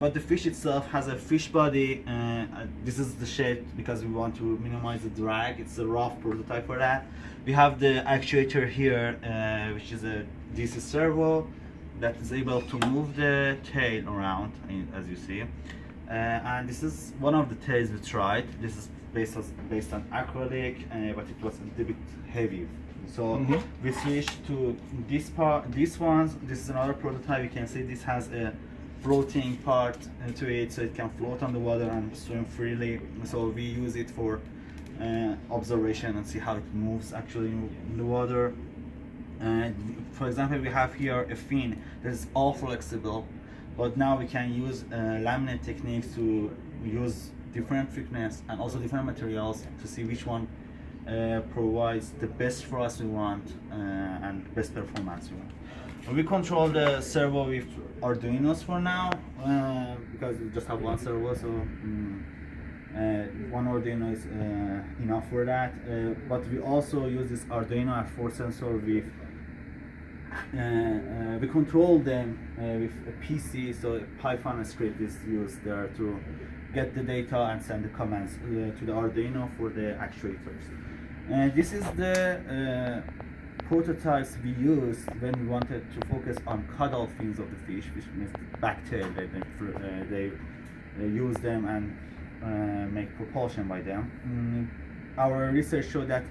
But the fish itself has a fish body. This is the shape because we want to minimize the drag. It's a rough prototype for that. We have the actuator here, which is a DC servo that is able to move the tail around, as you see. And this is one of the tails we tried. This is based on acrylic, but it was a little bit heavy. So we switched to this part. This is another prototype. You can see this has a floating part to it, so it can float on the water and swim freely. So we use it for observation and see how it moves actually in the water. For example, we have here a fin that is all flexible, but now we can use laminate techniques to use different thickness and also different materials to see which one provides the best for us we want and best performance we want. We control the servo with Arduinos for now because we just have one servo, so one Arduino is enough for that. But we also use this Arduino and force sensor with we control them with a PC, so a Python script is used there to get the data and send the commands to the Arduino for the actuators. This is the prototypes we used when we wanted to focus on caudal fins of the fish, which means the back tail. They use them and make propulsion by them. Our research showed that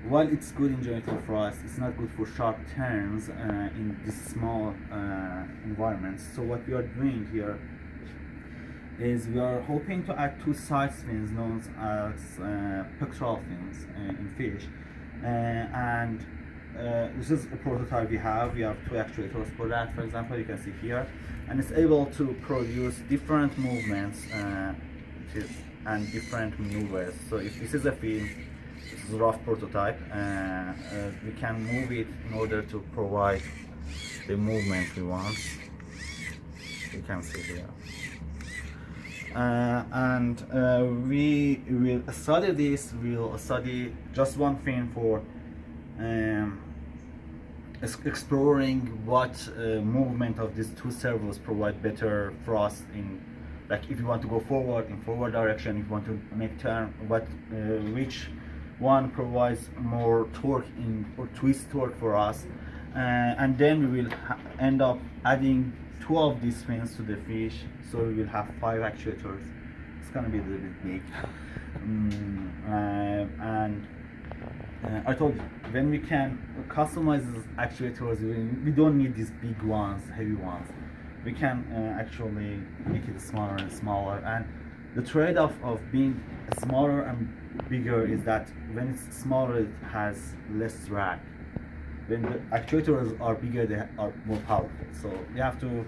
while it's good in generator for us, it's not good for sharp turns in this small environments. So what we are doing here is we are hoping to add two side fins known as pectoral fins in fish, and this is a prototype we have. We have two actuators for that, for example, you can see here, and it's able to produce different movements and different maneuvers. So if this is a fin, this is a rough prototype, we can move it in order to provide the movement we want. You can see here. We will study this. We'll study just one thing for exploring what movement of these two servos provide better for us in, like, if you want to go forward in forward direction, if you want to make turn, which one provides more torque or twist torque for us, and then we will end up adding two of these fins to the fish, so we will have 5 actuators. It's gonna be a little bit big. I told you, when we can customize these actuators, we don't need these big ones, heavy ones. We can actually make it smaller and smaller, and the trade-off of being smaller and bigger is that when it's smaller, it has less drag. When the actuators are bigger, they are more powerful. So we have to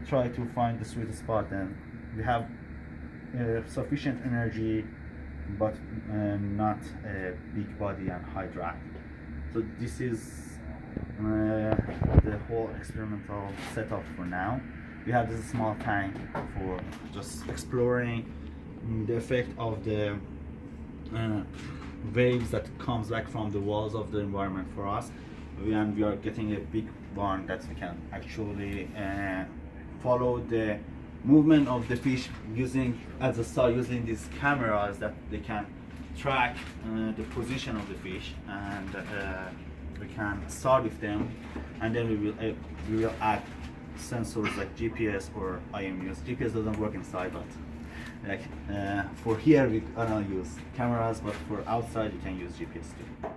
try to find the sweet spot, and we have sufficient energy, but not a big body and high drag. So this is the whole experimental setup for now. We have this small tank for just exploring the effect of the waves that comes back from the walls of the environment for us. And we are getting a big one that we can actually follow the movement of the fish using these cameras that they can track the position of the fish, and we can start with them, and then we will add sensors like GPS or IMUs. GPS doesn't work inside, but like for here we gonna use cameras, but for outside you can use GPS too.